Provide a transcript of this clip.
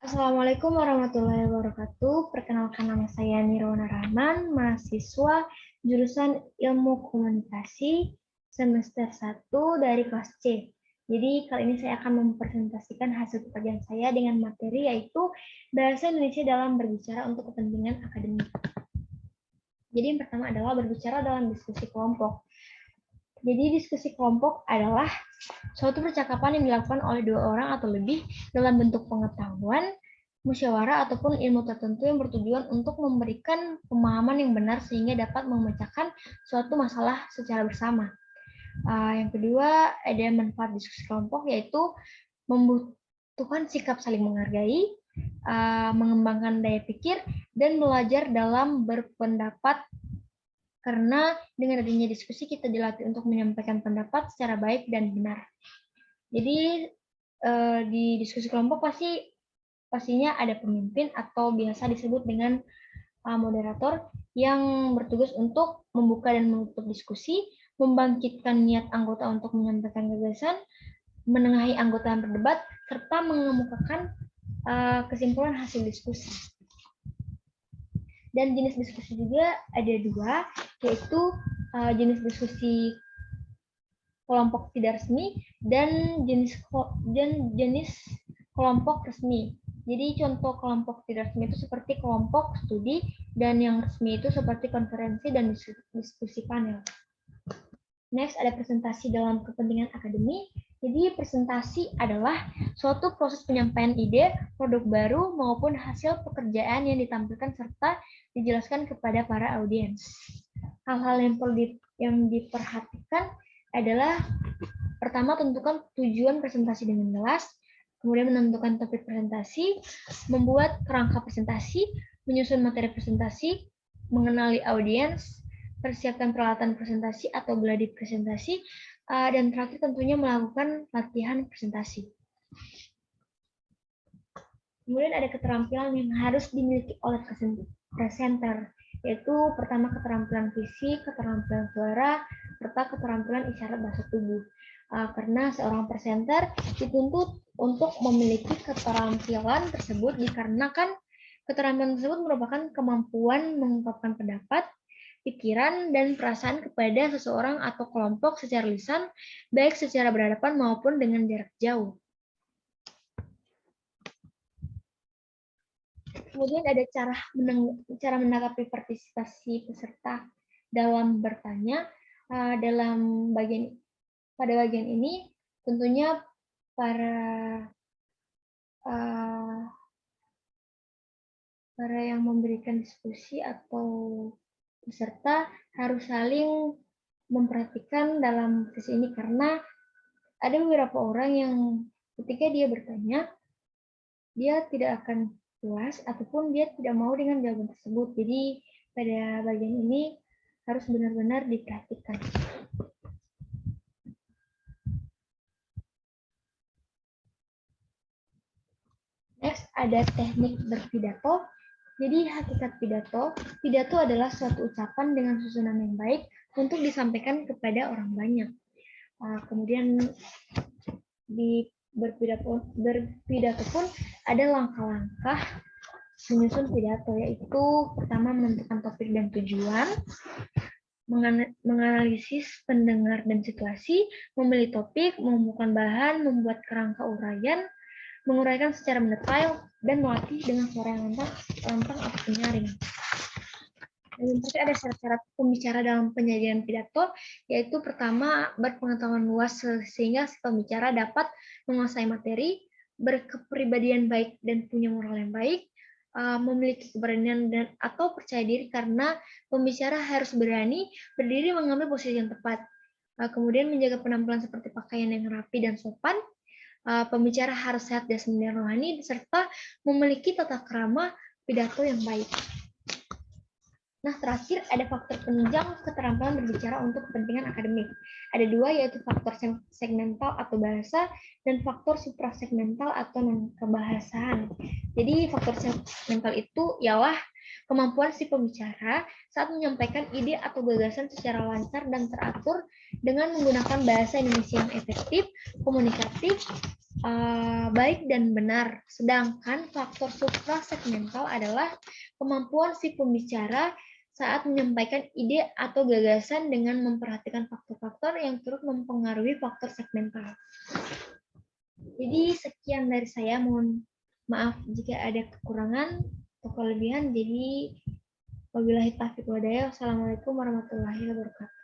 Assalamualaikum warahmatullahi wabarakatuh. Perkenalkan nama saya Nirwana Rahman, mahasiswa jurusan Ilmu Komunikasi semester 1 dari kelas C. Jadi kali ini saya akan mempresentasikan hasil pekerjaan saya dengan materi yaitu Bahasa Indonesia dalam berbicara untuk kepentingan akademik. Jadi yang pertama adalah berbicara dalam diskusi kelompok. Jadi diskusi kelompok adalah suatu percakapan yang dilakukan oleh dua orang atau lebih dalam bentuk pengetahuan, musyawarah, ataupun ilmu tertentu yang bertujuan untuk memberikan pemahaman yang benar sehingga dapat memecahkan suatu masalah secara bersama. Yang kedua, ada manfaat diskusi kelompok yaitu membutuhkan sikap saling menghargai, mengembangkan daya pikir, dan belajar dalam berpendapat karena dengan adanya diskusi kita dilatih untuk menyampaikan pendapat secara baik dan benar. Jadi di diskusi kelompok pastinya ada pemimpin atau biasa disebut dengan moderator yang bertugas untuk membuka dan menutup diskusi, membangkitkan niat anggota untuk menyampaikan gagasan, menengahi anggota yang berdebat, serta mengemukakan kesimpulan hasil diskusi. Dan jenis diskusi juga ada dua, yaitu jenis diskusi kelompok tidak resmi dan jenis kelompok resmi. Jadi contoh kelompok tidak resmi itu seperti kelompok studi dan yang resmi itu seperti konferensi dan diskusi panel. Next ada presentasi dalam kepentingan akademik. Jadi presentasi adalah suatu proses penyampaian ide, produk baru maupun hasil pekerjaan yang ditampilkan serta dijelaskan kepada para audiens. Hal-hal yang diperhatikan adalah pertama tentukan tujuan presentasi dengan jelas, kemudian menentukan topik presentasi, membuat kerangka presentasi, menyusun materi presentasi, mengenali audiens, persiapkan peralatan presentasi atau gladi presentasi, dan terakhir tentunya melakukan latihan presentasi. Kemudian ada keterampilan yang harus dimiliki oleh presenter, yaitu pertama keterampilan fisik, keterampilan suara, serta keterampilan isyarat bahasa tubuh. Karena seorang presenter dituntut untuk memiliki keterampilan tersebut dikarenakan keterampilan tersebut merupakan kemampuan mengungkapkan pendapat, pikiran, dan perasaan kepada seseorang atau kelompok secara lisan, baik secara berhadapan maupun dengan jarak jauh. Kemudian ada cara menanggapi partisipasi peserta dalam bertanya. Pada bagian ini tentunya para yang memberikan diskusi atau peserta harus saling memperhatikan dalam sesi ini karena ada beberapa orang yang ketika dia bertanya dia tidak akan puas ataupun dia tidak mau dengan jawaban tersebut. Jadi pada bagian ini harus benar-benar diperhatikan. Next ada teknik berpidato. Jadi hakikat pidato adalah suatu ucapan dengan susunan yang baik untuk disampaikan kepada orang banyak. Kemudian di berpidato pun ada langkah-langkah menyusun pidato, yaitu pertama menentukan topik dan tujuan, menganalisis pendengar dan situasi, memilih topik, mengumpulkan bahan, membuat kerangka uraian, menguraikan secara mendetail, dan melatih dengan suara yang lantang atau penyaring. Dan ada syarat-syarat pembicara dalam penyajian pidato, yaitu pertama berpengetahuan luas sehingga si pembicara dapat menguasai materi, berkepribadian baik dan punya moral yang baik, memiliki keberanian dan atau percaya diri karena pembicara harus berani berdiri mengambil posisi yang tepat. Kemudian menjaga penampilan seperti pakaian yang rapi dan sopan. Pembicara harus sehat jasmani dan rohani serta memiliki tata krama pidato yang baik. Nah, terakhir ada faktor penunjang keterampilan berbicara untuk kepentingan akademik. Ada dua, yaitu faktor segmental atau bahasa dan faktor suprasegmental atau non-kebahasaan. Jadi faktor segmental itu ialah Kemampuan si pembicara saat menyampaikan ide atau gagasan secara lancar dan teratur dengan menggunakan bahasa Indonesia yang efektif, komunikatif, baik dan benar. Sedangkan faktor suprasegmental adalah kemampuan si pembicara saat menyampaikan ide atau gagasan dengan memperhatikan faktor-faktor yang turut mempengaruhi faktor segmental. Jadi sekian dari saya, mohon maaf jika ada kekurangan atau kelebihan. Jadi wabillahi taufiq wal hidayah. Wassalamualaikum warahmatullahi wabarakatuh.